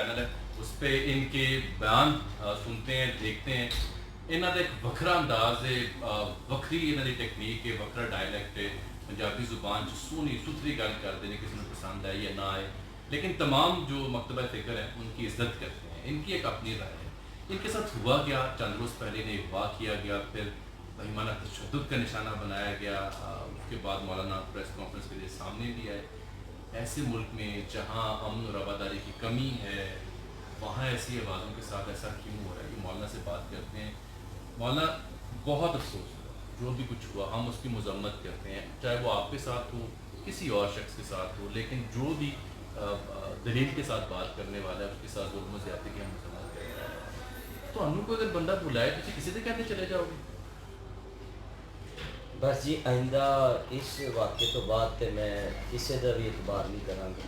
Panel है, उस पर इनके बयान सुनते हैं, देखते हैं। इन्हों का एक वखरा अंदाज है, वक्री इन्हों टेक्नीक है, वखरा डायलैक्ट है, पंजाबी जुबान सोहनी सुथरी गल करते हैं, किसी को पसंद आए या ना आए, लेकिन तमाम जो मकतबा फ़िक्र है उनकी इज्जत करते हैं। इनकी एक अपनी राय है। इनके साथ हुआ क्या, चंद रोज़ पहले इन्हें अगवा किया गया, फिर बहिमाना तशद्दुद का निशाना बनाया गया, उसके बाद मौलाना प्रेस कॉन्फ्रेंस के लिए सामने भी आए। ऐसे मुल्क में जहाँ अमन और रवादारी की कमी है, वहाँ ऐसी आवाज़ों के साथ ऐसा क्यों हो रहा है? ये मौलाना से बात करते हैं। मौलाना, बहुत अफसोस हुआ जो भी कुछ हुआ, हम उसकी मजम्मत करते हैं, चाहे वो आपके साथ हो, किसी और शख्स के साथ हो, लेकिन जो भी दलील के साथ बात करने वाला है उसके साथ जुल्म ज़्यादती की हम मजम्मत करते हैं। तो हमको अगर बंदा बुलाए तो किसी से कहते चले जाओगे? बस जी आइंदा इस वाक़े तो बाद तो मैं किसी का भी इतबार नहीं करांगा।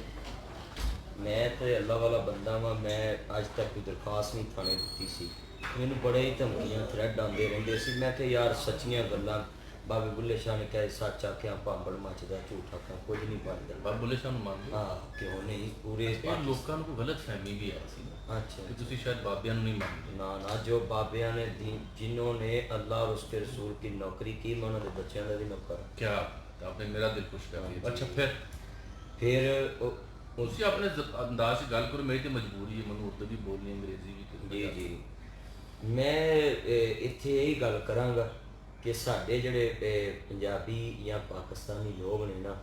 मैं तो अल्लाह वाला बंदा वा, मैं अज तक कोई दरखास्त नहीं थाने दी सी। मैनू बड़े ही धमकियां थ्रैड आते रहते सी। मैं तो यार सच्चियां गल्लां बाबे बुल्ले शाह ने कहा सच आख्या भांबड़ मचदा, झूठ आख्या कुछ नहीं बनता। बाबा बुल्ले शाह मान लो। हाँ क्यों नहीं, पूरे लोगों को गलत फहमी भी आई सी अच्छा कि तुसी शायद बाबियां नहीं मानते। ना ना, जो बाबिया ने जिन्होंने अल्लाह और उसके रसूल की नौकरी की, मैं उन्होंने बच्चों का भी नौकर। क्या आपने मेरा दिल खुश कर दिया। अच्छा फिर उसी अपने अंदाज से गल करो, मेरी तो मजबूरी है, मैं उर्दू भी बोलनी, अंग्रेजी भी। जी जी, मैं इत्थे यही गल करांगा कि साडे जिहड़े पंजाबी या पाकिस्तानी लोग ने ना,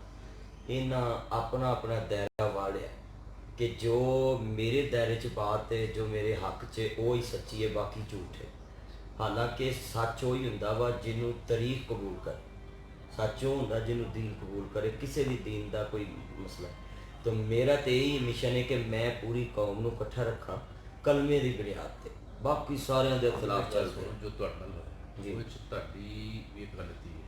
इन्हां अपना अपना दायरा वाड़िया कि जो मेरे दायरे च बात है, जो मेरे हक च वो ही सच्ची है, बाकी झूठ है। हालांकि सच वही हुंदा वा जिन्हों तारीफ कबूल करे, सच वो हुंदा जिन्हों दीन कबूल करे, किसी भी दीन का कोई मसला है। तो मेरा तो यही मिशन है कि मैं पूरी कौम को इकट्ठा रखा कलमे की बुनियाद पर, बाकी सारे के खिलाफ चल रहे जो जी ਤੁਹਾਡੀ ਵੀ ਇੱਕ ਗਲਤੀ ਹੈ।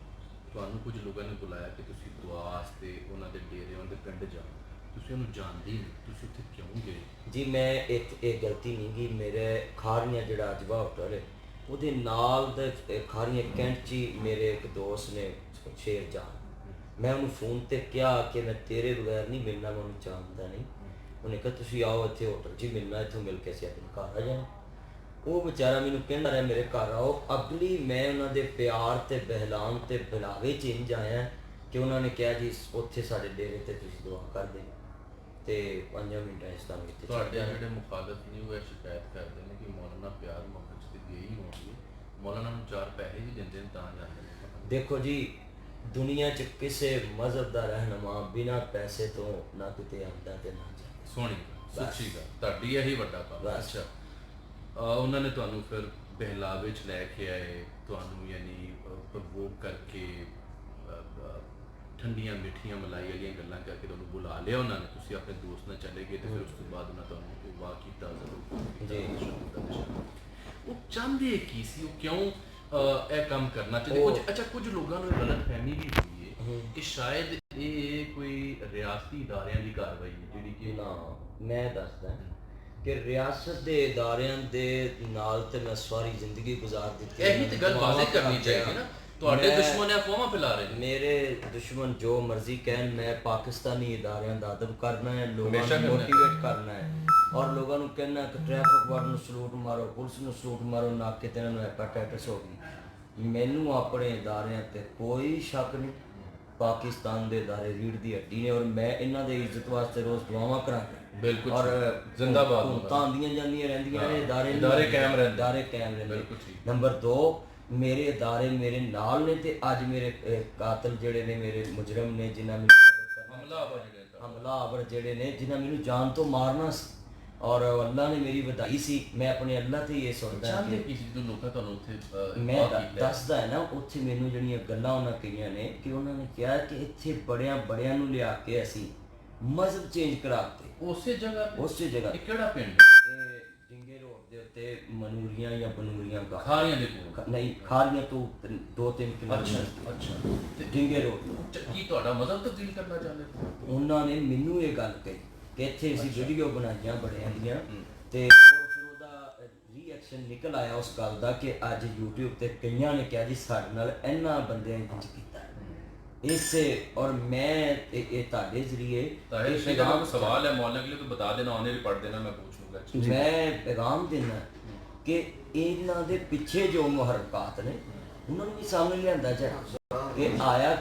ਤੁਹਾਨੂੰ ਕੁਝ ਲੋਕਾਂ ਨੇ ਬੁਲਾਇਆ ਕਿ ਤੁਸੀਂ ਦੁਆ ਵਾਸਤੇ ਉਹਨਾਂ ਦੇ ਡੇਰੇ, ਉਹਨਾਂ ਦੇ ਪਿੰਡ ਜਾਓ, ਤੁਸੀਂ ਉਹਨੂੰ ਜਾਣਦੇ ਨਹੀਂ, ਤੁਸੀਂ ਉੱਥੇ ਕਿਉਂ ਗਏ? जी मैं एक गलती नहीं की। मेरे खारियाँ जो अजवा होटल है ਉਹਦੇ ਨਾਲ ਦੇ ਖਾਰੀਆਂ ਕੈਂਟ 'ਚ ਹੀ ਮੇਰੇ ਇੱਕ ਦੋਸਤ ਨੇ ਸ਼ੇਰ ਜਾਨ, ਮੈਂ ਉਹਨੂੰ ਫੋਨ ਤੇ ਕਿਹਾ ਕਿ ਮੈਂ ਤੇਰੇ ਬਗੈਰ ਨਹੀਂ ਮਿਲਣਾ, ਮੈਂ ਉਹਨੂੰ ਜਾਣਦਾ ਨਹੀਂ। ਉਹਨੇ ਕਿਹਾ ਤੁਸੀਂ ਆਓ ਇੱਥੇ ਹੋਟਲ 'ਚ ਮਿਲਣਾ, ਇੱਥੋਂ ਮਿਲ ਕੇ ਅਸੀਂ ਆਪਣੇ ਘਰ ਆ ਜਾਣਾ। ਉਹ ਵਿਚਾਰਾ ਮੈਨੂੰ ਕਹਿੰਦਾ ਰਿਹਾ ਮੇਰੇ ਘਰ ਆਓ। ਅਗਲੀ ਮੈਂ ਉਹਨਾਂ ਦੇ ਪਿਆਰ ਤੇ ਬਹਿਲਾਨ ਤੇ ਬੁਲਾਵੇ 'ਚ ਇੰਝ ਆਇਆ ਕਿ ਉਹਨਾਂ ਨੇ ਕਿਹਾ ਜੀ ਉੱਥੇ ਸਾਡੇ ਡੇਰੇ ਤੇ ਤੁਸੀਂ ਦੁਆ ਕਰ ਦੇ, ਤੇ 5 ਮਿੰਟਾਂ ਇਸ ਤਰ੍ਹਾਂ ਵਿੱਚ ਤੁਹਾਡੇ ਜਿਹੜੇ ਮੁਖਾਲਫ ਨੇ ਉਹ ਸ਼ਿਕਾਇਤ ਕਰਦੇ ਨੇ ਕਿ ਮੌਲਾਨਾ ਪਿਆਰ ਮੁਹੱਬਤ 'ਚ ਤੇ ਗਏ ਹੀ ਹੋਣਗੇ, ਮੌਲਾਨਾ ਨੂੰ 4 ਪੈਸੇ ਵੀ ਦਿੰਦੇ ਨੇ ਤਾਂ ਜਾਂਦੇ ਨੇ। ਦੇਖੋ ਜੀ, ਦੁਨੀਆ 'ਚ ਕਿਸੇ ਮਜ਼ਹਬ ਦਾ ਰਹਿਨੁਮਾ ਬਿਨਾਂ ਪੈਸੇ ਤੋਂ ਨਾ ਕਿਤੇ ਆਉਂਦਾ ਤੇ ਨਾ ਜਾਂਦਾ। ਸੋਹਣੀ ਸੱਚੀ ਗੱਲ, ਤੁਹਾਡੀ ਇਹੀ ਵੱਡਾ ਕੰਮ। ਅੱਛਾ, ਉਹਨਾਂ ਨੇ ਤੁਹਾਨੂੰ ਫਿਰ ਬਹਿਲਾਵੇ 'ਚ ਲੈ ਕੇ ਆਏ, ਤੁਹਾਨੂੰ ਯਾਨੀ ਪ੍ਰਵੋਕ ਕਰਕੇ ਠੰਡੀਆਂ ਮਿੱਠੀਆਂ ਮਲਾਈ ਵਾਲੀਆਂ ਗੱਲਾਂ ਕਰਕੇ ਤੁਹਾਨੂੰ ਬੁਲਾ ਲਿਆ ਉਹਨਾਂ ਨੇ, ਤੁਸੀਂ ਆਪਣੇ ਦੋਸਤ ਨਾਲ ਚਲੇ ਗਏ ਤੇ ਫਿਰ ਉਸ ਤੋਂ ਬਾਅਦ ਉਹਨਾਂ ਤੁਹਾਨੂੰ ਵਾਹ ਕੀਤਾ ਜ਼ਰੂਰ। ਉਹ ਚਾਹੁੰਦੇ ਕੀ ਸੀ, ਉਹ ਕਿਉਂ ਇਹ ਕੰਮ ਕਰਨਾ ਚਾਹੁੰਦੇ? ਕੁਝ ਅੱਛਾ, ਕੁਝ ਲੋਕਾਂ ਨੂੰ ਗਲਤ ਫਹਿਮੀ ਵੀ ਹੋਈ ਹੈ ਕਿ ਸ਼ਾਇਦ ਇਹ ਕੋਈ ਰਿਆਸਤੀ ਇਦਾਰਿਆਂ ਦੀ ਕਾਰਵਾਈ ਹੈ ਜਿਹੜੀ ਕਿ ਨਾ, ਮੈਂ ਦੱਸਦਾ ਕਿ ਰਿਆਸਤ ਦੇ ਇਦਾਰਿਆਂ ਦੇ ਨਾਲ ਤੇ ਮੈਂ ਸਾਰੀ ਜ਼ਿੰਦਗੀ ਗੁਜ਼ਾਰ ਦਿੱਤੀ। ਇਹੀ ਤੇ ਗੱਲ ਵਾਜ਼ਿਹ ਕਰਨੀ ਚਾਹੀਦੀ ਨਾ। ਤੁਹਾਡੇ ਦੁਸ਼ਮਣ ਇਹ ਅਫਵਾਹਾਂ ਫੈਲਾ ਰਹੇ ਨੇ। ਮੇਰੇ ਦੁਸ਼ਮਣ ਜੋ ਮਰਜ਼ੀ ਕਹਿਣ, ਮੈਂ ਪਾਕਿਸਤਾਨੀ ਇਦਾਰਿਆਂ ਦਾ ਅਦਬ ਕਰਨਾ ਹੈ, ਲੋਕਾਂ ਨੂੰ ਮੋਟੀਵੇਟ ਕਰਨਾ ਹੈ, ਔਰ ਲੋਕਾਂ ਨੂੰ ਕਹਿਣਾ ਕਿ ਟ੍ਰੈਫਿਕ ਵਾਰਡ ਨੂੰ ਸਲੂਟ ਮਾਰੋ, ਪੁਲਿਸ ਨੂੰ ਸਲੂਟ ਮਾਰੋ, ਨਾ ਕਿ ਤੇ ਇਹਨਾਂ ਨੂੰ ਹੈਪੇਟਾਈਟਸ ਹੋ ਗਈ। ਮੈਨੂੰ ਆਪਣੇ ਇਦਾਰਿਆਂ ਤੇ ਕੋਈ ਸ਼ੱਕ ਨਹੀਂ। ਪਾਕਿਸਤਾਨ ਦੇ ਇਦਾਰੇ ਰੀੜ ਦੀ ਹੱਡੀ ਨੇ, ਔਰ ਮੈਂ ਇਹਨਾਂ ਦੇ ਇੱਜ਼ਤ ਵਾਸਤੇ ਰੋਜ਼ ਦੁਆਵਾਂ ਕਰਾਂਗਾ। ਬਿਲਕੁਲ, ਔਰ ਜ਼ਿੰਦਾਬਾਦ ਹੁਕੂਮਤਾਂ ਆਉਂਦੀਆਂ ਜਾਂਦੀਆਂ ਰਹਿੰਦੀਆਂ ਨੇ, ਇਦਾਰੇ ਕਾਇਮ ਰਹਿੰਦੇ। ਇਦਾਰੇ ਕਾਇਮ ਰਹਿੰਦੇ। ਨੰਬਰ 2, ਮੇਰੇ ਇਦਾਰੇ ਮੇਰੇ ਨਾਲ ਨੇ ਤੇ ਅੱਜ ਮੇਰੇ ਕਾਤਲ ਜਿਹੜੇ ਨੇ, ਮੇਰੇ ਮੁਜਰਮ ਨੇ, ਜਿਨ੍ਹਾਂ ਮੈਨੂੰ ਹਮਲਾਵਰ ਜਿਹੜੇ ਨੇ, ਜਿਨ੍ਹਾਂ ਮੈਨੂੰ ਜਾਨ ਤੋਂ ਮਾਰਨਾ ਸੀ, ਔਰ ਅੱਲਾ ਨੇ ਮੇਰੀ ਵਧਾਈ ਸੀ। ਮੈਂ ਆਪਣੇ ਅੱਲਾ ਤੇ ਇਹ ਸੁਣਦਾ ਕਿ ਲੋਕਾਂ ਤੁਹਾਨੂੰ ਉੱਥੇ ਮੈਂ ਦੱਸਦਾ ਹੈ ਨਾ, ਉੱਥੇ ਮੈਨੂੰ ਜਿਹੜੀਆਂ ਗੱਲਾਂ ਉਹਨਾਂ ਕਹੀਆਂ ਨੇ ਕਿ ਉਹਨਾਂ ਨੇ ਕਿਹਾ ਕਿ ਇੱਥੇ ਬੜਿਆਂ ਨੂੰ ਲਿਆ ਕੇ ਅਸੀਂ ਮਜ਼ਹਬ ਚੇਂਜ ਕਰਾਤੇ ਉਸੇ ਜਗ੍ਹਾ। ਇਹ ਕਿਹੜਾ ਪਿੰਡ? ਇਹ ਡਿੰਗੇ ਰੋਡ ਦੇ ਉੱਤੇ ਮਨੂਰੀਆਂ ਜਾਂ ਬਨੂਰੀਆਂ ਦਾ, ਖਾਰੀਆਂ ਦੇ ਕੋਲ ਨਹੀਂ, ਖਾਰੀਆਂ ਤੋਂ 2-3 ਕਿਲੋਮੀਟਰ। ਅੱਛਾ, ਤੇ ਡਿੰਗੇ ਰੋਡ। ਕੀ ਤੁਹਾਡਾ ਮਜ਼ਹਬ ਤਬਦੀਲ ਕਰਨਾ ਚਾਹੁੰਦੇ? ਉਹਨਾਂ ਨੇ ਮੈਨੂੰ ਇਹ ਗੱਲ ਕਹੀ ਕਿ ਇੱਥੇ ਅਸੀਂ ਵੀਡੀਓ ਬਣਾਈਆਂ ਬੜਿਆਂ ਦੀਆਂ, ਤੇ ਫਿਰ ਉਹਦਾ ਰਿਐਕਸ਼ਨ ਨਿਕਲ ਆਇਆ ਉਸ ਗੱਲ ਦਾ ਕਿ ਅੱਜ YouTube ਤੇ ਕਈਆਂ ਨੇ ਕਿਹਾ ਜੀ ਸਾਡੇ ਨਾਲ ਇਹਨਾਂ ਬੰਦਿਆਂ ਨੇ ਇੰਝ ਕੀਤਾ इससे। और मैं ये ताड़े जरिए सवाल है मौलाना के लिए तो बता देना, उन्हें भी पढ़ देना, मैं पूछूंगा। ਮਸਲਾ ਮੈਂ ਪੈਗਾਮ ਦੇਣਾ ਕਿ ਇਹਨਾਂ ਦੇ ਪਿੱਛੇ ਜੋ ਮੁਹਰਕਾਤ ਨੇ ਉਹਨਾਂ ਨੂੰ ਵੀ ਸਾਹਮਣੇ ਲਿਆਂਦਾ ਚਾਹੀਦਾ ਕਿ ਆਇਆ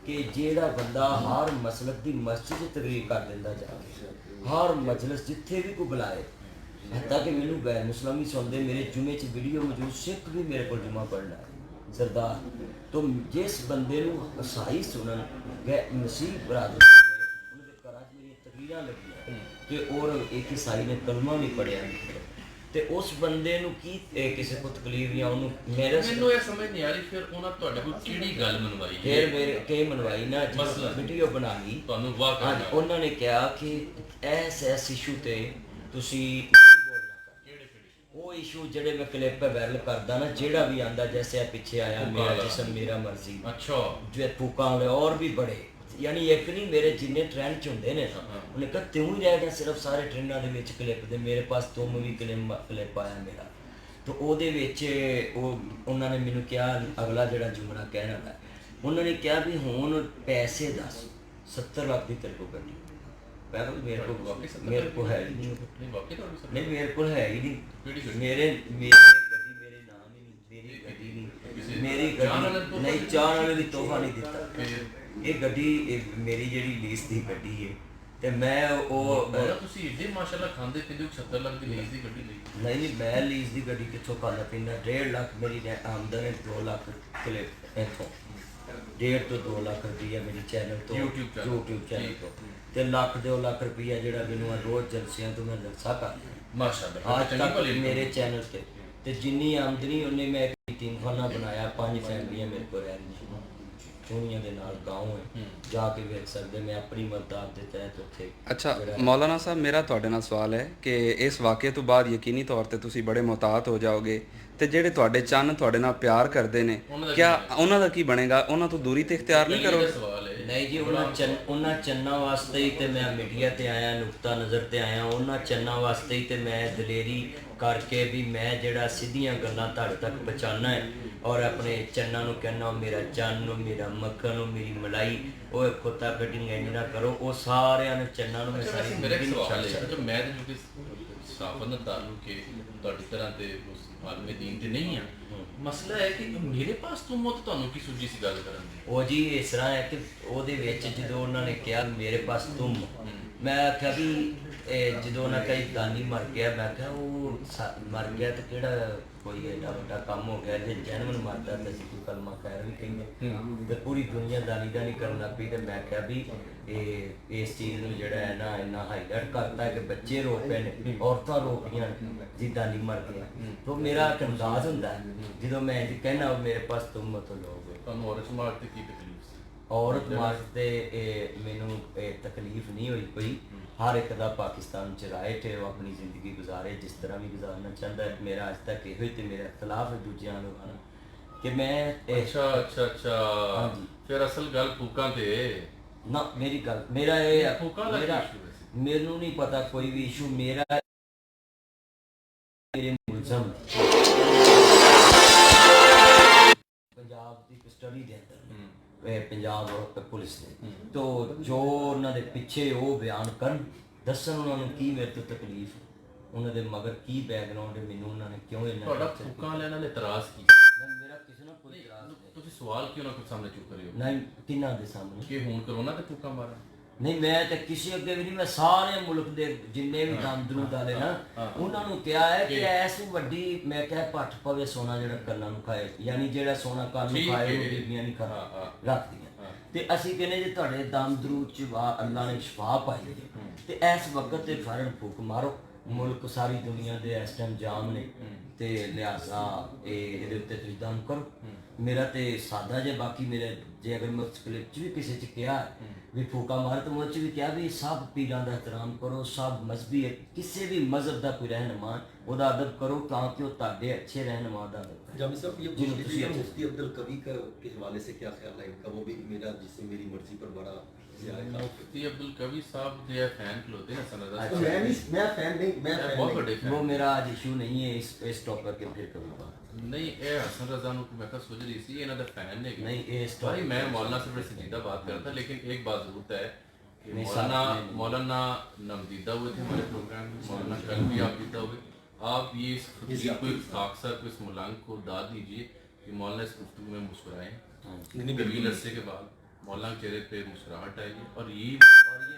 ਕਿ ਜਿਹੜਾ ਬੰਦਾ ਹਰ ਮਸਲਕ ਦੀ ਮਸਜਿਦ 'ਚ ਤਕਰੀਰ ਕਰ ਦਿੰਦਾ ਜਾ ਕੇ ਹਰ ਮਜਲਿਸ ਜਿੱਥੇ ਵੀ ਕੋਈ ਬੁਲਾਏ ਹੱਤਾ ਕਿ ਮੈਨੂੰ ਗੈਰ ਮੁਸਲਮ ਵੀ ਸੁਣਦੇ ਮੇਰੇ ਜੁਮੇ 'ਚ ਵੀਡੀਓ ਮੌਜੂਦ ਸਿੱਖ ਵੀ ਮੇਰੇ ਕੋਲ ਜੁਮਾ ਪੜ੍ਹਨਾ ਹੈ ਸਰਦਾਰ तो जिस बंदे ईसाई सुनन गए मसीह बरादर उन्होंने घरां च मेरी तकरीरां लगियां ते और एक ईसाई ने कलमा भी पढ़िया ਤੇ ਉਸ ਬੰਦੇ ਨੂੰ ਕੀ ਕਿਸੇ ਕੋ ਤਕਲੀਫ ਜਾਂ ਉਹਨੂੰ ਮੇਰੇ ਮੈਨੂੰ ਇਹ ਸਮਝ ਨਹੀਂ ਆ ਰਹੀ ਫਿਰ ਉਹਨਾਂ ਤੁਹਾਡੇ ਕੋਲ ਕਿਹੜੀ ਗੱਲ ਮਨਵਾਈ ਫਿਰ ਮੇਰੇ ਕੇ ਮਨਵਾਈ ਨਾ ਵੀਡੀਓ ਬਣਾ ਲਈ ਤੁਹਾਨੂੰ ਵਾਹ ਕਰਨਾ ਉਹਨਾਂ ਨੇ ਕਿਹਾ ਕਿ ਐਸ ਇਸ਼ੂ ਤੇ ਤੁਸੀਂ ਉਹ ਇਸ਼ੂ ਜਿਹੜੇ ਮੈਂ ਕਲਿੱਪ ਵਾਇਰਲ ਕਰਦਾ ਨਾ ਜਿਹੜਾ ਵੀ ਆਂਦਾ ਜੈਸੇ ਆ ਪਿੱਛੇ ਆਇਆ ਮੇਰਾ ਜਿਸਮ ਮੇਰਾ ਮਰਜ਼ੀ ਅੱਛਾ ਜੋ ਫੂਕਾਂ ਵਾਲੇ और भी बड़े ਯਾਨੀ ਇੱਕ ਨਹੀਂ ਮੇਰੇ ਜਿੰਨੇ ਟ੍ਰੈਂਡ ਚ ਹੁੰਦੇ ਨੇ ਉਹਨੇ ਕਹਾ ਤਿਉਂ ਹੀ ਰਹਿ ਗਿਆ ਸਿਰਫ ਸਾਰੇ ਟ੍ਰੈਂਡਾਂ ਦੇ ਵਿੱਚ ਕਲਿੱਪ ਦੇ ਮੇਰੇ ਪਾਸ ਤੁਮ ਵੀ ਕਲਿੱਪ ਆਇਆ ਮੇਰਾ ਤਾਂ ਉਹਦੇ ਵਿੱਚ ਉਹਨਾਂ ਨੇ ਮੈਨੂੰ ਕਿਹਾ ਅਗਲਾ ਜਿਹੜਾ ਜੁਮਲਾ ਕਹਿਣ ਵਾਲਾ ਉਹਨਾਂ ਨੇ ਕਿਹਾ ਵੀ ਹੁਣ ਪੈਸੇ ਦੱਸ 70 ਲੱਖ ਦੀ ਤੇਰੇ ਕੋਲ ਗੱਡੀ ਮੈਂ ਕਿਹਾ ਮੇਰੇ ਕੋਲ ਹੈ ਹੀ ਨਹੀਂ ਮੇਰੇ ਕੋਲ ਹੈ ਹੀ ਨਹੀਂ ਮੇਰੀ ਗੱਡੀ ਮੇਰੇ ਨਾਮ ਹੀ ਨਹੀਂ ਮੇਰੀ ਗੱਡੀ ਨਹੀਂ ਮੇਰੀ ਗੱਡੀ ਨਹੀਂ ਚਾਹਣ ਵਾਲੇ ਦੀ ਤੋਹਫਾ ਨਹੀਂ ਦਿੱਤਾ ਇਹ ਗੱਡੀ ਮੇਰੀ ਜਿਹੜੀ ਲੀਜ਼ ਦੀ ਗੱਡੀ ਹੈ ਤੇ ਮੈਂ ਉਹ ਤੁਸੀਂ ਇੱਡੇ ਮਾਸ਼ਾਅੱਲਾ ਖਾਂਦੇ ਪੀਂਦੇ 70 ਲੱਖ ਦੀ ਲੀਜ਼ ਦੀ ਗੱਡੀ ਲਈ ਨਹੀਂ ਮੈਂ ਲੀਜ਼ ਦੀ ਗੱਡੀ ਕਿੱਥੋਂ ਖਾਂਦਾ ਪੀਂਦਾ 1.5 ਲੱਖ ਮੇਰੀ ਆਮਦਨ ਹੈ 2 ਲੱਖ ਕਿਲੇ ਇੱਥੋਂ 1.5 ਤੋਂ 2 ਲੱਖ ਰੁਪਈਆ ਮੇਰੀ ਚੈਨਲ ਤੋਂ YouTube ਚੈਨਲ ਤੋਂ ਤੇ ਲੱਖ 2 ਲੱਖ ਰੁਪਈਆ ਜਿਹੜਾ ਮੈਨੂੰ ਰੋਜ਼ ਜਲਸਿਆਂ ਤੋਂ ਮੈਂ ਜਲਸਾ ਕਰਦਾ ਮਾਸ਼ਾਅੱਲਾ ਅੱਜ ਤੱਕ ਮੇਰੇ ਚੈਨਲ ਤੇ ਜਿੰਨੀ ਆਮਦਨੀ ਉਹਨੇ ਮੈਂ ਯਤੀਮਖਾਨਾ ਬਣਾਇਆ 5 ਫੈਮਲੀਆਂ ਮੇਰੇ ਕੋਲ ਰਹਿ ਰਹੀਆਂ ਦੁਨੀਆ ਦੇ ਨਾਲ ਗਾਉਂ ਹੈ ਜਾ ਕੇ ਵੇਖ ਸਕਦੇ ਮੈਂ ਆਪਣੀ ਮਦਦ ਦੇ ਤਹਿਤ ਉੱਥੇ ਅੱਛਾ ਮੌਲਾਨਾ ਸਾਹਿਬ ਮੇਰਾ ਤੁਹਾਡੇ ਨਾਲ ਸਵਾਲ ਹੈ ਕਿ ਇਸ ਵਾਕਿਏ ਤੋਂ ਬਾਅਦ ਯਕੀਨੀ ਤੌਰ ਤੇ ਤੁਸੀਂ ਬੜੇ ਮੁਹਤਾਤ ਹੋ ਜਾਓਗੇ ਤੇ ਜਿਹੜੇ ਤੁਹਾਡੇ ਚੰਨ ਤੁਹਾਡੇ ਨਾਲ ਪਿਆਰ ਕਰਦੇ ਨੇ ਕਿਆ ਉਹਨਾਂ ਦਾ ਕੀ ਬਣੇਗਾ ਉਹਨਾਂ ਤੋਂ ਦੂਰੀ ਤੇ ਇਖਤਿਆਰ ਨਹੀਂ ਕਰੋਗੇ ਨਹੀਂ ਜੀ ਉਹਨਾਂ ਚੰਨਾਂ ਵਾਸਤੇ ਹੀ ਤੇ ਮੈਂ ਮੀਡੀਆ ਤੇ ਆਇਆ ਨੁਕਤਾ ਨਜ਼ਰ ਤੇ ਆਇਆ ਉਹਨਾਂ ਚੰਨਾਂ ਵਾਸਤੇ ਹੀ ਤੇ ਮੈਂ ਦਲੇਰੀ ਕਰਕੇ ਵੀ ਮੈਂ ਜਿਹੜਾ ਸਿੱਧੀਆਂ ਗੱਲਾਂ ਤੁਹਾਡੇ ਤੱਕ ਪਹੁੰਚਾਉਣਾ ਹੈ ਔਰ ਆਪਣੇ ਚੰਨਾਂ ਨੂੰ ਕਹਿਣਾ ਮੇਰਾ ਚੰਨ ਮੇਰਾ ਮੱਖਣ ਮੇਰੀ ਮਲਾਈ ਉਹ ਖੋਤਾ ਕਟਿੰਗ ਇੰਜ ਨਾ ਕਰੋ ਉਹ ਸਾਰਿਆਂ ਨੂੰ ਚੰਨਾਂ ਨੂੰ ਮੈਂ ਸਾਰੀ ਮੇਰੇ ਸਵਾਲ ਹੈ ਜੋ ਮੈਂ ਤੇ ਜੋ ਕਿ ਸਾਫਨ ਦਾ ਤਾਲੁਕ ਹੈ ਤੁਹਾਡੀ ਤਰ੍ਹਾਂ ਤੇ ਉਸ ਆਲਮੇ ਦੀਨ ਤੇ ਨਹੀਂ ਆ ਮਸਲਾ ਹੈ ਕਿ ਮੇਰੇ ਪਾਸ ਤੁਮ ਹੋ ਤੁਹਾਨੂੰ ਕੀ ਸੂਝੀ ਸੀ ਗੱਲ ਕਰਨ ਦੀ ਉਹ ਜੀ ਇਸ ਤਰ੍ਹਾਂ ਹੈ ਕਿ ਉਹਦੇ ਵਿੱਚ ਜਦੋਂ ਉਹਨਾਂ ਨੇ ਕਿਹਾ ਮੇਰੇ ਪਾਸ ਤੁਮ ਮੈਂ ਆਖਿਆ ਵੀ ਜਦੋਂ ਉਹਨਾਂ ਕਹੀ ਦਾਨੀ ਮਰ ਗਿਆ ਮੈਂ ਕਿਹਾ ਉਹ ਮਰ ਗਿਆ ਤੇ ਕਿਹੜਾ ਕੋਈ ਐਡਾ ਵੱਡਾ ਕੰਮ ਹੋ ਗਿਆ ਜੇ ਜਨਮਨ ਮਰਦਾ ਤੇ ਅਸੀਂ ਕੋਈ ਕਲਮਾ ਖੈਰ ਵੀ ਕਹਿੰਦੇ ਤੇ ਪੂਰੀ ਦੁਨੀਆ ਦਾਨੀ ਦਾ ਨਹੀਂ ਕਰਨ ਲੱਗ ਪਈ ਤੇ ਮੈਂ ਕਿਹਾ ਵੀ ਇਸ ਚੀਜ਼ ਨੂੰ ਜਿਹੜਾ ਹੈ ਨਾ ਇੰਨਾ ਹਾਈਲਾਈਟ ਕਰਤਾ ਕਿ ਬੱਚੇ ਰੋ ਪਏ ਨੇ ਔਰਤਾਂ ਰੋ ਪਈਆਂ ਜੀ ਦਾਨੀ ਮਰ ਗਿਆ ਤਾਂ ਮੇਰਾ ਇੱਕ ਅੰਦਾਜ਼ ਹੁੰਦਾ ਜਦੋਂ ਮੈਂ ਇਹ ਕਹਿਣਾ ਮੇਰੇ ਪਾਸ ਤੁਮ ਮਤ ਲੋਗ ਤੁਹਾਨੂੰ ਔਰਤ ਸਮਾਜ ਤੇ ਕੀ ਤਕਲੀਫ ਸੀ ਔਰਤ ਸਮਾਜ ਤੇ ਮੈਨੂੰ ਤਕਲੀਫ ਨਹੀਂ ਹੋਈ ਕੋਈ ਹਰ ਇੱਕ ਦਾ ਪਾਕਿਸਤਾਨ ਚ ਰਾਈਟ ਹੈ ਉਹ ਆਪਣੀ ਜ਼ਿੰਦਗੀ ਗੁਜ਼ਾਰੇ ਜਿਸ ਤਰ੍ਹਾਂ ਵੀ ਗੁਜ਼ਾਰਨਾ ਚਾਹੁੰਦਾ ਹੈ ਮੇਰਾ ਅੱਜ ਤੱਕ ਇਹੋ ਹੀ ਤੇ ਮੇਰਾ ਇਖਤਲਾਫ ਹੈ ਦੂਜਿਆਂ ਨਾਲ ਕਿ ਮੈਂ ਅੱਛਾ ਫਿਰ ਅਸਲ ਗੱਲ ਫੂਕਾਂ ਤੇ ਨਾ ਮੇਰੀ ਗੱਲ ਮੇਰਾ ਇਹ ਫੂਕਾਂ ਦਾ ਮੈਨੂੰ ਨਹੀਂ ਪਤਾ ਕੋਈ ਵੀ ਇਸ਼ੂ ਮੇਰਾ ਮੇਰੇ ਮੁਲਜ਼ਮ ਪੰਜਾਬ ਦੀ ਕਸਟਡੀ ਦੇ ਅੰਦਰ ਪੰਜਾਬ ਪੁਲਿਸ ਨੇ ਤੋ ਜੋ ਉਹਨਾਂ ਦੇ ਪਿੱਛੇ ਉਹ ਬਿਆਨ ਕਰਨ ਦੱਸਣ ਉਹਨਾਂ ਨੂੰ ਕੀ ਮੇਰੇ ਤੋਂ ਤਕਲੀਫ ਉਹਨਾਂ ਦੇ ਮਗਰ ਕੀ ਬੈਕਗ੍ਰਾਉਂਡ ਹੈ ਮੈਨੂੰ ਉਹਨਾਂ ਨੇ ਕਿਉਂ ਇਹਨਾਂ ਤੁਹਾਡਾ ਫੂਕਾਂ ਵਾਲਿਆਂ ਨਾਲ ਇਤਰਾਜ਼ ਕੀ ਮੇਰਾ ਕਿਸੇ ਨਾਲ ਕੋਈ ਇਤਰਾਜ਼ ਨਹੀਂ ਤੁਸੀਂ ਸਵਾਲ ਕਿਉਂ ਨਾ ਕੋਈ ਸਾਹਮਣੇ ਚੁੱਕ ਰਹੇ ਹੋ ਨਹੀਂ ਕਿੰਨਾ ਦੇ ਸਾਹਮਣੇ ਕਿ ਹੁਣ ਕਰੋਨਾ ਤੇ ਫੂਕਾਂ ਮਾਰਾਂ ਨਹੀਂ ਮੈਂ ਤਾਂ ਕਿਸੇ ਅੱਗੇ ਵੀ ਨਹੀਂ ਮੈਂ ਸਾਰੇ ਮੁਲਕ ਦੇ ਜਿੰਨੇ ਵੀ ਦਮਦਰੂਦ ਵਾਲੇ ਨਾ ਉਹਨਾਂ ਨੂੰ ਕਿਹਾ ਹੈ ਕਿ ਐਸੀ ਵੱਡੀ ਮੈਂ ਕਿਹਾ ਭੱਠ ਪਵੇ ਸੋਨਾ ਜਿਹੜਾ ਕੰਨਾਂ ਨੂੰ ਖਾਏ ਯਾਨੀ ਜਿਹੜਾ ਸੋਨਾ ਕੰਨ ਨੂੰ ਖਾਏ ਉਹ ਬੀਬੀਆਂ ਨਹੀਂ ਖਾ ਰੱਖਦੀਆਂ ਤੇ ਅਸੀਂ ਕਹਿੰਦੇ ਜੇ ਤੁਹਾਡੇ ਦਮਦਰੂਦ ਚ ਅੱਲਾ ਨੇ ਸ਼ਿਫਾ ਪਾਈ ਤੇ ਇਸ ਵਕਤ ਤੇ ਫੌਰਨ ਫੂਕ ਮਾਰੋ ਮੁਲਕ ਸਾਰੀ ਦੁਨੀਆ ਦੇ ਇਸ ਟਾਈਮ ਜਾਮ ਨੇ ਤੇ ਲਿਹਾਜ਼ਾ ਇਹਦੇ ਉੱਤੇ ਤੁਸੀਂ ਦਮ ਕਰੋ ਮੇਰਾ ਤੇ ਸਾਦਾ ਜੇ ਬਾਕੀ ਮੇਰੇ ਜੇ ਅਗਰ ਮੈਂ ਉਸ ਕਲਿੱਪ 'ਚ ਵੀ ਕਿਸੇ 'ਚ ਕਿਹਾ ਵੀ ਫੂਕਾ ਮਾਰ ਤਾਂ ਉਹ 'ਚ ਵੀ ਕਿਹਾ ਵੀ ਸਭ ਪੀਰਾਂ ਦਾ ਇਹਤਰਾਮ ਕਰੋ ਸਭ ਮਜ਼ਹਬੀ ਕਿਸੇ ਵੀ ਮਜ਼ਹਬ ਦਾ ਕੋਈ ਰਹਿਨੁਮਾ ਉਹਦਾ ਅਦਬ ਕਰੋ ਤਾਂ ਕਿ ਉਹ ਤੁਹਾਡੇ अच्छे रहनुमा ਦਾ अदब करे। जामिल साहब ये मुफ्ती अब्दुल कवी का के हवाले से क्या ख्याल है इनका वो भी मेरा जिससे मेरी मर्जी पर बड़ा मुफ्ती अब्दुल कवी साहब जो फैन खलोते हैं सनदा मैं फैन नहीं मैं बहुत बड़े फैन वो मेरा आज इशू नहीं है इस टॉपिक के फिर कभी बात नहीं ये हसन रजा ਨੂੰ ਮੈਂ ਤਾਂ ਸੋਚ ਰਹੀ ਸੀ ਇਹਨਾਂ ਦਾ ਫੈਨ ਨੇ नहीं इस भाई मैं मौलाना से बड़ी संजीदा बात कर रहा था लेकिन एक बात जरूर है कि नहीं, मौलाना साथ में- मौलाना नमदीदा हुए थे हमारे प्रोग्राम में, मौलाना कल भी आप दीदा हुए। आप ये इस खुतबे को खाकसर को इस मुलांग को दाद दीजिए कि मौलाना इस गुफ्तगू में मुस्कुराएं। तवील अरसे के बाद मौलाना के चेहरे पे मुस्कुराहट आई है और ये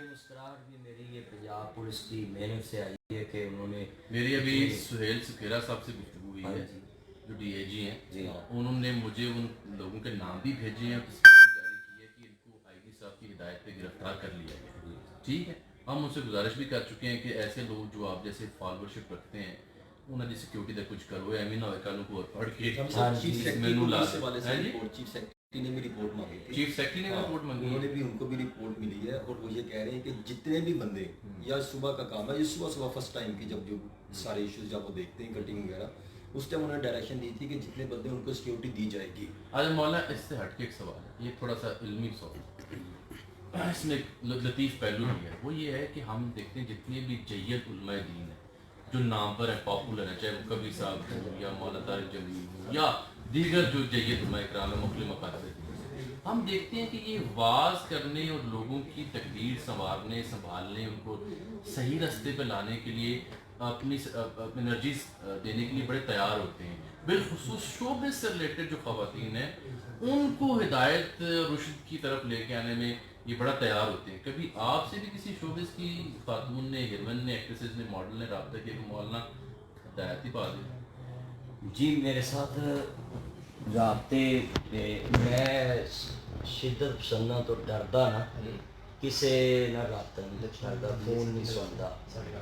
मुस्कुराहट भी मेरी ये पंजाब पुलिस की मेहनत से आई है कि उन्होंने मेरी अभी सुहेल सुखेरा साहब से गुफ्तगू हुई है जो डीएजी जी। हैं। उन्होंने मुझे उन लोगों के नाम भी भेजे हैं, तस्वीर जारी की है कि इनको आईजी साहब की हिदायत पे गिरफ्तार कर लिया गया। ठीक है, हम उनसे गुजारिश भी कर चुके हैं कि ऐसे लोग जो आप जैसे फॉलोअरशिप रखते हैं उन्होंने सिक्योरिटी का कुछ करो, एम ना हो कल को पढ़ के चीफ सेक्रेटरी मैनू ला से वाले से हैं जी? रिपोर्ट चीफ सेक्रेटरी ने भी रिपोर्ट मांगी थी। चीफ सेक्रेटरी ने हाँ, रिपोर्ट मांगी उन्होंने है। भी उनको भी रिपोर्ट मिली है और वो ये कह रहे हैं कि जितने भी बंदे या सुबह का काम है, ये सुबह फर्स्ट टाइम की जब जो सारे इश्यूज जब वो देखते हैं कटिंग वगैरह, उस टाइम उन्होंने डायरेक्शन दी थी कि जितने बंदे उनको सिक्योरिटी दी जाएगी। आज मौलाना इससे हटके एक सवाल है, ये थोड़ा सा इल्मी सवाल, इसमें एक लतीफ़ पहलू भी है। वो ये है कि हम देखते हैं जितने भी जय्यत उलमाए दीन है जो नाम पर है, पॉपुलर है, चाहे वो कबीर साहब हो या मौलाना तारिक जमील हो या दीगर जो जय्यत उलमाए कराम है मुख्तलिफ मकासद, हम देखते हैं कि ये वाज करने और लोगों की तकदीर संवारने संभालने उनको सही रास्ते पे लाने के लिए अपनी एनर्जीज देने के लिए बड़े तैयार होते हैं। बिलखुसूस शोबे से रिलेटेड जो ख़वातीन हैं उनको हिदायत रुशद की तरफ लेके आने में ये बड़ा तैयार होते हैं। कभी आपसे भी किसी शोबिस की खातून ने, हीरोइन ने, एक्ट्रेसेस ने, मॉडल ने रब्ता किया कि मौलाना हिदायत ही पा दी? जी मेरे साथ राबते मैं शिद्दत पसंदा तो डरदा ना किसी ना रब्ता नहीं करदा, फोन नहीं सुनता।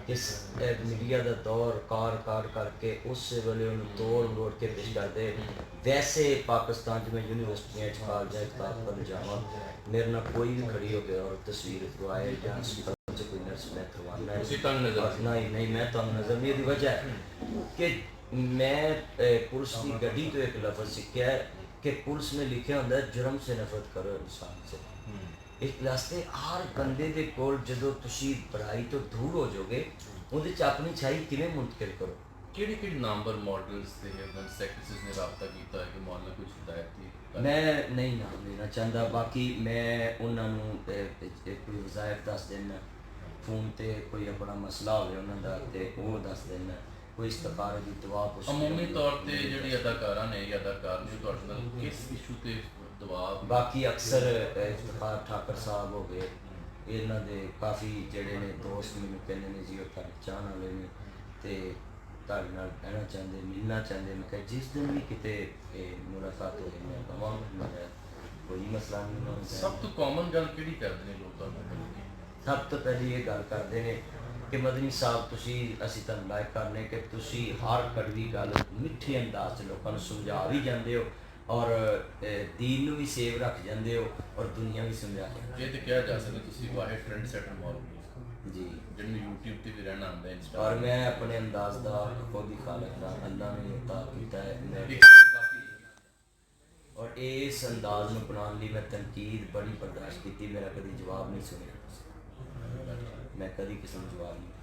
इस मीडिया का दौर कार करके उस वेले उन्हें तोड़ मरोड़ के पेश करते। वैसे पाकिस्तान में यूनिवर्सिटियां कॉलेजां किताब पढ़न जावा, मेरे ना कोई भी खड़ी हो गया और तस्वीर करवाए या अस्पताल से कोई नर्स मैं करवाना है, उसी तंग नज़र से। नहीं मैं तंग नज़र नहीं। यही वजह है कि मैं पुलिस की गड्डी तो एक लफ्ज़ सीखा है कि पुलिस में लिखा होंदा है जुर्म से नफरत करो इंसान से। इस वास्ते हर बंदे दे कोल जदों तुसीं बुराई तो दूर हो जाओगे उहदे च अपनी छाई किवें मुंतकिल करो। किहड़े नामवर मॉडल्स से एक्ट्रेसेस ने रब्ता किया है कि मौलाना कुछ हिदायत थी? मैं नहीं नाम लेना चाहता, बाकी मैं उन्होंने कोई वज़ायफ दस देना, फोन ते कोई अपना मसला होवे उन्हां दा ते वो दस देना, कोई इस्तखारे की दुआ पुछनी अमूमी तौर पे जिहड़ी अदाकारा ने या अदाकार ने तुहाडे नाल किस इशू ते दुआ? बाकी अक्सर इफ्तिखार ठाकर साहब हो गए, इन्हां दे काफ़ी जेडे ने दोस्त मैनूं कहंदे ने जी वो तुहाडे चाहण वाले ने ते तुहाडे नाल बहना चाहते मिलना चाहते। मैं कहा जिस दिन भी किते मुलाकात होगी मैं कहांगा, मेरा कोई मसला नहीं होना। सब तो कॉमन गल किहड़ी करदे ने लोग तुहाडे नाल? सब तो पहले ये गल करते हैं कि मदनी साहब तुसी असीं तुहानूं लाइक करने कि तुसी हर कड़वी गल मिठे अंदाज से लोगों को समझा भी जाते हो और दीन नूं भी सेव रख जाते हो और दुनिया भी समझा जाते ये तो कहा जा सकता तुसी वाहिद ट्रेंड सेटर मॉडल जी। जिन्हें यूट्यूब ते भी रहना आंदा है, इंस्टा और मैं अपने अंदाज का खुद ही खालक दा, अल्लाह ने अता किया है। मैं और इस अंदाज में बनाने लिए मैं तनकीद बड़ी बर्दाश्त की, मेरा कभी जवाब नहीं सुनिया, मैं कभी किसी को जवाब नहीं।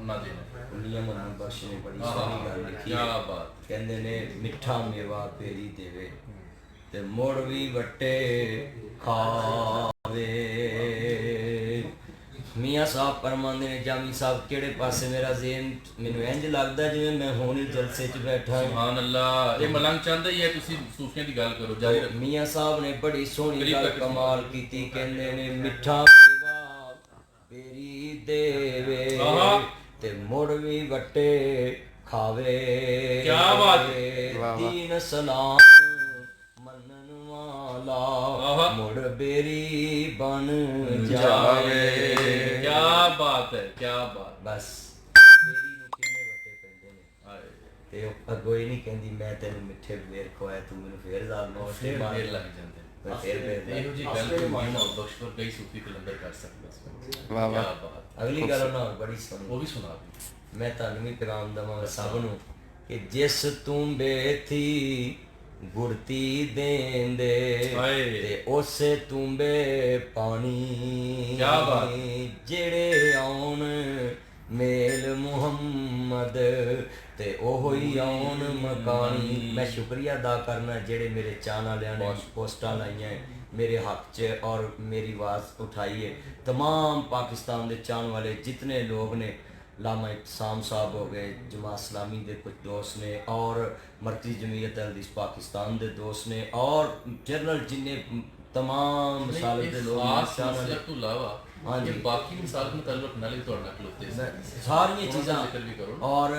ना देना। उन्नियां मोहम्मद बख्श ने बड़ी सोहनी गल लिखी क्या है, बात। कहंदे ने मिठा मेवा पेरी देवे ते मुड़ भी वट्टे खावे। मियाँ साहब फरमांदे ने जामी साहब केड़े पासे मेरा ज़हन मैनूं इंज लगदा जिवें मैं हुण ही जलसे च बैठा हां। सुभान अल्लाह। ये मलंग चाहता ही है तुसी सूफियां दी गल करो, जारी रखो। मियाँ साहब ने बड़ी सोहनी करीब गल तक कमाल कीती, कहंदे ने मिठा मेवा पेरी देवे आहा। ते मुड़ भी वट्टे खावे। क्या बात है। दीन सलाम मनन वाला आहा। मुड़ बेरी बन जावे। जावे। क्या बात है, क्या बात। बस बेरी नूं किन्ने वट्टे पैंदे ने हाय, ते ਉਹ ਅੱਗੋਂ ਹੀ ਨਹੀਂ ਕਹਿੰਦੀ ਮੈਂ ਤੈਨੂੰ ਮਿੱਠੇ ਵੇਰ ਖਵਾਇਆ ਤੂੰ ਮੈਨੂੰ ਫੇਰ ਜ਼ਾਲਮਾ ਉੱਤੇ फिर ਮਾਰ देर लग जाते हैं। फिर देर ਇਹੋ ਜੀ ਗੱਲ ਕੋਈ ਮਾਨਾ ਬਖਸ਼ ਪਰ ਕਈ ਸੂਫੀ ਕਲੰਦਰ ਕਰ ਸਕਦਾ ਸੀ। ਵਾਹ, ਵਾਹ। ਕੀ ਬਾਤ। ਅਗਲੀ ਗੱਲ ਉਹਨਾਂ ਹੋਰ ਬੜੀ ਸੋਹਣੀ, ਉਹ ਵੀ ਸੁਣਾ ਦੇ। ਮੈਂ ਤੁਹਾਨੂੰ ਵੀ ਪੈਗਾਮ ਦਵਾਂਗਾ ਸਭ ਨੂੰ ਕਿ ਜਿਸ ਤੂੰ ਬੇਥੀ ਗੁਰਤੀ ਦੇਂਦੇ ਹਾਏ। ਤੇ ਉਸੇ ਤੂੰਬੇ ਪਾਣੀ ਕਿਆ ਬਾਤ। ਜਿਹੜੇ ਆਉਣ ਮੇਲ ਮੁਹੰਮਦ ਤੇ ਉਹ ਹੀ ਆਉਣ ਮਕਾਨੀ। ਮੈਂ ਸ਼ੁਕਰੀਆ ਅਦਾ ਕਰਨਾ ਜਿਹੜੇ ਮੇਰੇ ਚਾਹਣ ਵਾਲਿਆਂ ਨੇ ਪੋਸਟਾਂ ਲਾਈਆਂ मेरे हक च और मेरी आवाज़ उठाई है। तमाम पाकिस्तान के चाहने वाले जितने लोग ने, लामा इत्साम साहब हो गए, जमात इस्लामी के कुछ दोस्त ने, और मरकज़ी जमीयत हदीस पाकिस्तान के दोस्त ने, और जनरल जिन्हें तमाम मिसाल के लोग खास मसले तो अलावा हाँ जी। ये बाकी मिसाल के मुताल्लिक नाले तो ना खलोते सारी जिक्र भी चीज़ां करो। और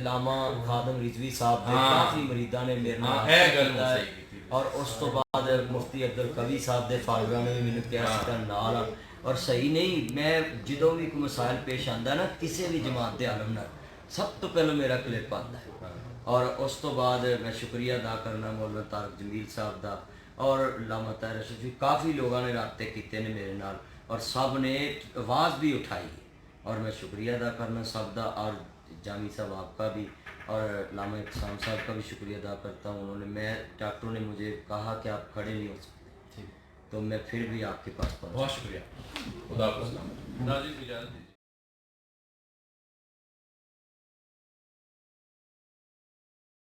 लामा खादम रिजवी साहब के काफ़ी मरीदा ने मेरे हाँ, नाल ਇਹ ਗੱਲ ਕੀਤਾ ਹੈ। ਸਹੀ ਕੀਤੀ। और उस तो बाद मुफ्ती अब्दुल कवी साहब के फालगा ने भी मैंने कहा सीधा नाल आ। और सही नहीं, मैं जो भी कोई मसाइल पेश आंदा ना किसी भी जमात के आलम नाल, सब तो पहले मेरा क्लिप आता है। और उस तो बाद मैं शुक्रिया अदा करना मौलाना तारक जमील साहब का, और लामा ताहिर अशरफी, काफ़ी लोगों ने राब्ते किए ने मेरे नाल, और सब ने आवाज़ भी उठाई है। और मैं शुक्रिया अदा करना सब का, और जामी साहब आपका भी, और लामा इत्साम साहब का भी शुक्रिया अदा करता हूँ। उन्होंने डॉक्टरों ने मुझे कहा कि आप खड़े नहीं हो सकते, तो मैं फिर भी आपके पास पहुँचा। बहुत शुक्रिया। खुदा हाफ़िज़। नाज़रीन इजाज़त दीजिए।